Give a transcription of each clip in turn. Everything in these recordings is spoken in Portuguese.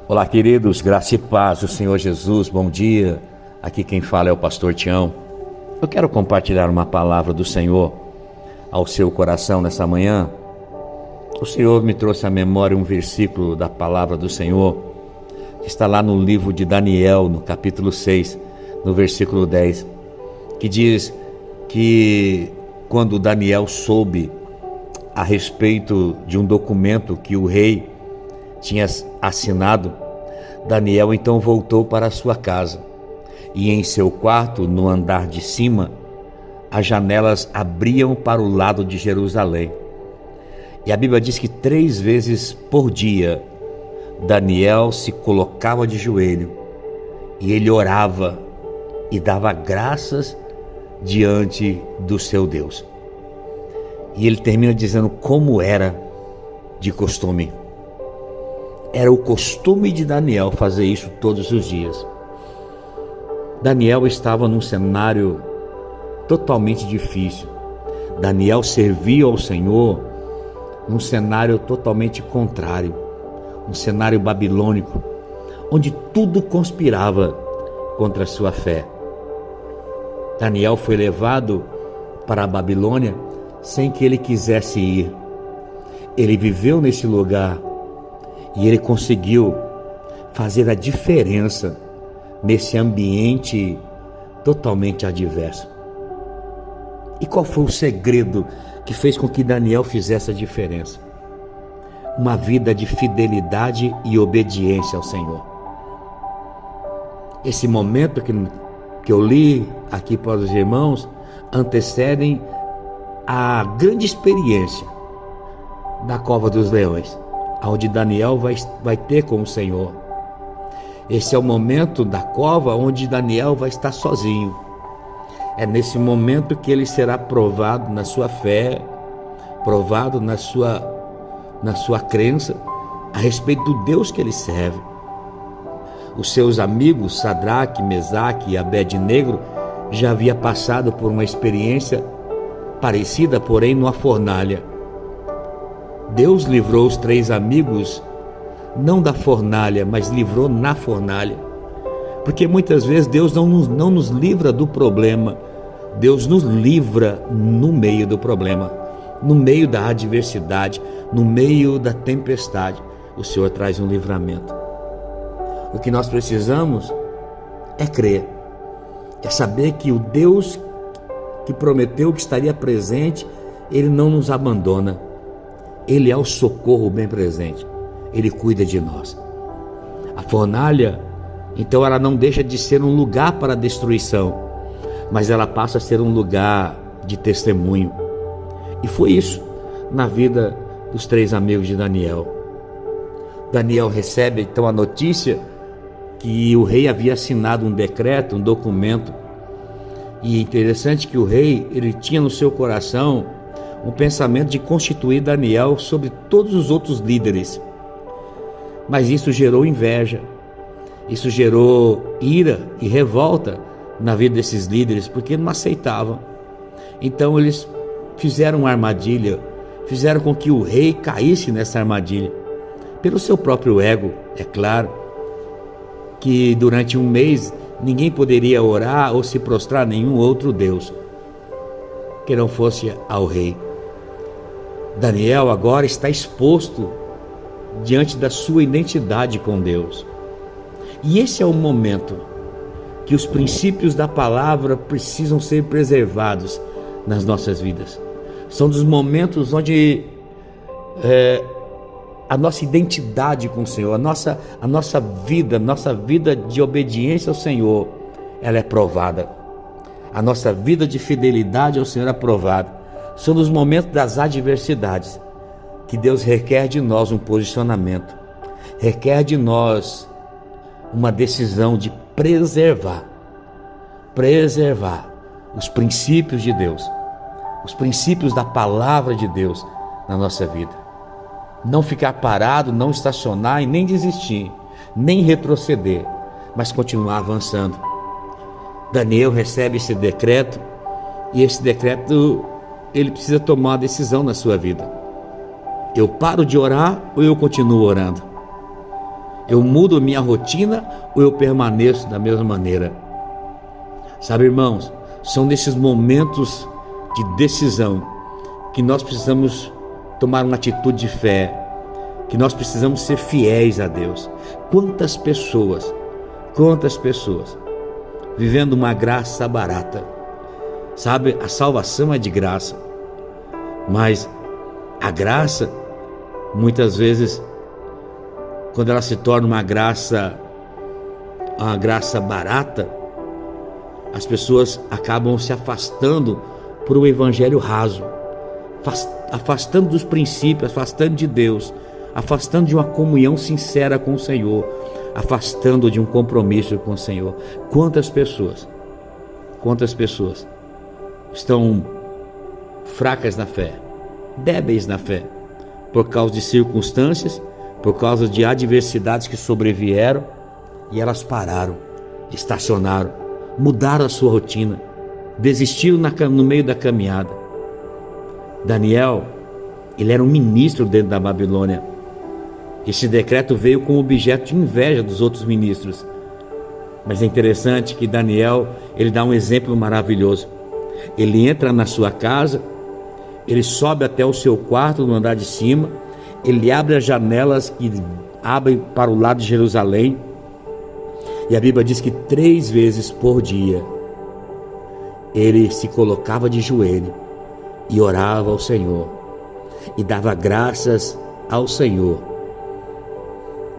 Olá, queridos, graça e paz do Senhor Jesus, bom dia. Aqui quem fala é o pastor Tião. Eu quero compartilhar uma palavra do Senhor ao seu coração nessa manhã. O Senhor me trouxe à memória um versículo da palavra do Senhor, que está lá no livro de Daniel, no capítulo 6, no versículo 10, que diz que quando Daniel soube a respeito de um documento que o rei tinha assinado, Daniel então voltou para a sua casa e em seu quarto, no andar de cima, as janelas abriam para o lado de Jerusalém. E a Bíblia diz que 3 vezes por dia Daniel se colocava de joelho e ele orava e dava graças diante do seu Deus. E ele termina dizendo como era de costume. Era o costume de Daniel fazer isso todos os dias. Daniel estava num cenário totalmente difícil. Daniel servia ao Senhor num cenário totalmente contrário, um cenário babilônico, onde tudo conspirava contra a sua fé. Daniel foi levado para a Babilônia sem que ele quisesse ir. Ele viveu nesse lugar e ele conseguiu fazer a diferença nesse ambiente totalmente adverso. E qual foi o segredo que fez com que Daniel fizesse a diferença? Uma vida de fidelidade e obediência ao Senhor. Esse momento que eu li aqui para os irmãos antecedem a grande experiência da cova dos leões, onde Daniel vai ter com o Senhor. Esse é o momento da cova onde Daniel vai estar sozinho. É nesse momento que ele será provado na sua fé, provado na sua crença a respeito do Deus que ele serve. Os seus amigos Sadraque, Mesaque e Abed-Negro já havia passado por uma experiência parecida, porém numa fornalha. Deus livrou os 3 amigos não da fornalha, mas livrou na fornalha. Porque muitas vezes Deus não nos livra do problema, Deus nos livra no meio do problema, no meio da adversidade, no meio da tempestade. O Senhor traz um livramento. O que nós precisamos é crer, é saber que o Deus que prometeu que estaria presente, Ele não nos abandona. Ele é o socorro bem presente. Ele cuida de nós. A fornalha, então, ela não deixa de ser um lugar para destruição, mas ela passa a ser um lugar de testemunho. E foi isso na vida dos 3 amigos de Daniel. Daniel recebe então a notícia que o rei havia assinado um decreto, um documento. E é interessante que o rei, ele tinha no seu coração um pensamento de constituir Daniel sobre todos os outros líderes. Mas isso gerou inveja, isso gerou ira e revolta na vida desses líderes, porque não aceitavam. Então eles fizeram uma armadilha, fizeram com que o rei caísse nessa armadilha, pelo seu próprio ego. É claro que durante um mês ninguém poderia orar ou se prostrar a nenhum outro Deus que não fosse ao rei. Daniel agora está exposto diante da sua identidade com Deus. E esse é o momento que os princípios da palavra precisam ser preservados nas nossas vidas. São dos momentos onde a nossa identidade com o Senhor, a nossa vida de obediência ao Senhor, ela é provada. A nossa vida de fidelidade ao Senhor é provada. São nos momentos das adversidades que Deus requer de nós um posicionamento, requer de nós uma decisão de preservar os princípios de Deus, os princípios da palavra de Deus na nossa vida. Não ficar parado, não estacionar e nem desistir, nem retroceder, mas continuar avançando. Daniel recebe esse decreto, e esse decreto, ele precisa tomar uma decisão na sua vida. Eu paro de orar ou eu continuo orando? Eu mudo minha rotina ou eu permaneço da mesma maneira? Sabe, irmãos, são nesses momentos de decisão que nós precisamos tomar uma atitude de fé, que nós precisamos ser fiéis a Deus. Quantas pessoas vivendo uma graça barata. Sabe, a salvação é de graça, mas a graça, muitas vezes, quando ela se torna uma graça barata, as pessoas acabam se afastando por um evangelho raso, afastando dos princípios, afastando de Deus, afastando de uma comunhão sincera com o Senhor, afastando de um compromisso com o Senhor. Quantas pessoas estão fracas na fé, débeis na fé, por causa de circunstâncias, por causa de adversidades que sobrevieram, e elas pararam, estacionaram, mudaram a sua rotina, desistiram no meio da caminhada. Daniel, ele era um ministro dentro da Babilônia. Esse decreto veio como objeto de inveja dos outros ministros. Mas é interessante que Daniel, ele dá um exemplo maravilhoso. Ele entra na sua casa, ele sobe até o seu quarto no andar de cima, ele abre as janelas que abrem para o lado de Jerusalém, e a Bíblia diz que 3 vezes por dia ele se colocava de joelho e orava ao Senhor e dava graças ao Senhor,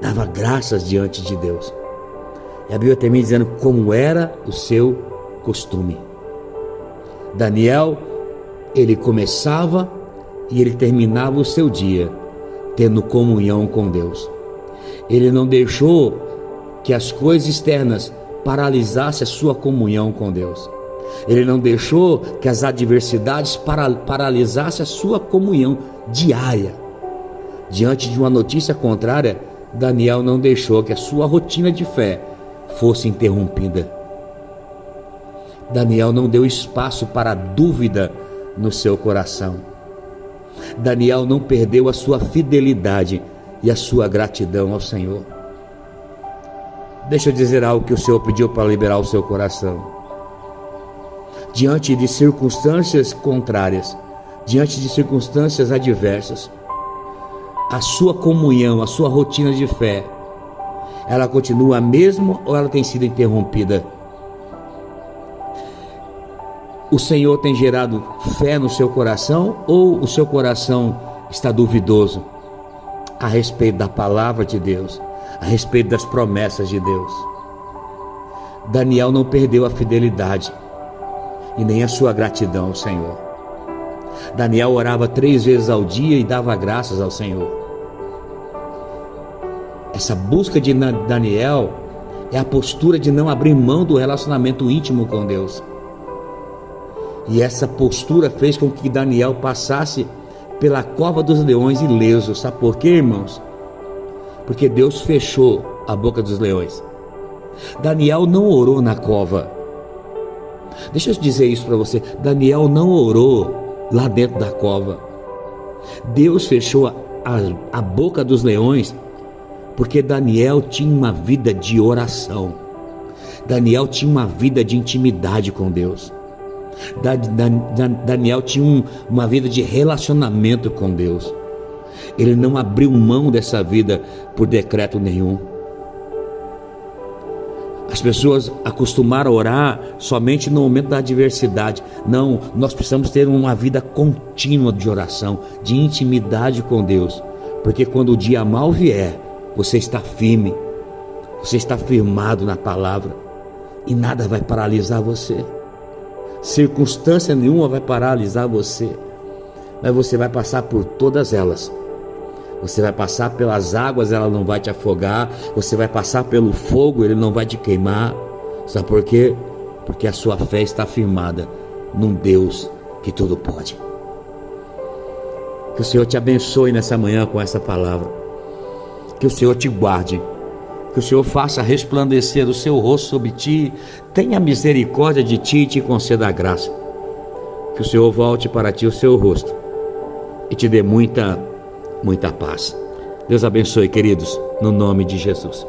dava graças diante de Deus. E a Bíblia termina dizendo como era o seu costume. Daniel, ele começava e ele terminava o seu dia tendo comunhão com Deus. Ele não deixou que as coisas externas paralisassem a sua comunhão com Deus. Ele não deixou que as adversidades paralisassem a sua comunhão diária. Diante de uma notícia contrária, Daniel não deixou que a sua rotina de fé fosse interrompida. Daniel não deu espaço para a dúvida no seu coração. Daniel não perdeu a sua fidelidade e a sua gratidão ao Senhor. Deixa eu dizer algo que o Senhor pediu para liberar o seu coração. Diante de circunstâncias contrárias, diante de circunstâncias adversas, a sua comunhão, a sua rotina de fé, ela continua a mesma ou ela tem sido interrompida? O Senhor tem gerado fé no seu coração ou o seu coração está duvidoso a respeito da palavra de Deus, a respeito das promessas de Deus? Daniel não perdeu a fidelidade e nem a sua gratidão ao Senhor. Daniel orava 3 vezes ao dia e dava graças ao Senhor. Essa busca de Daniel é a postura de não abrir mão do relacionamento íntimo com Deus. E essa postura fez com que Daniel passasse pela cova dos leões ileso. Sabe por quê, irmãos? Porque Deus fechou a boca dos leões. Daniel não orou na cova. Deixa eu dizer isso para você. Daniel não orou lá dentro da cova. Deus fechou a boca dos leões porque Daniel tinha uma vida de oração. Daniel tinha uma vida de intimidade com Deus. Daniel tinha uma vida de relacionamento com Deus. Ele não abriu mão dessa vida por decreto nenhum. As pessoas acostumaram a orar somente no momento da adversidade. Não, nós precisamos ter uma vida contínua de oração, de intimidade com Deus, porque quando o dia mal vier, você está firme, você está firmado na palavra e nada vai paralisar você. Circunstância nenhuma vai paralisar você, mas você vai passar por todas elas. Você vai passar pelas águas, ela não vai te afogar. Você vai passar pelo fogo, ele não vai te queimar. Sabe por quê? Porque a sua fé está firmada num Deus que tudo pode. Que o Senhor te abençoe nessa manhã com essa palavra. Que o Senhor te guarde. Que o Senhor faça resplandecer o seu rosto sobre ti, tenha misericórdia de ti e te conceda a graça. Que o Senhor volte para ti o seu rosto e te dê muita paz. Deus abençoe, queridos, no nome de Jesus.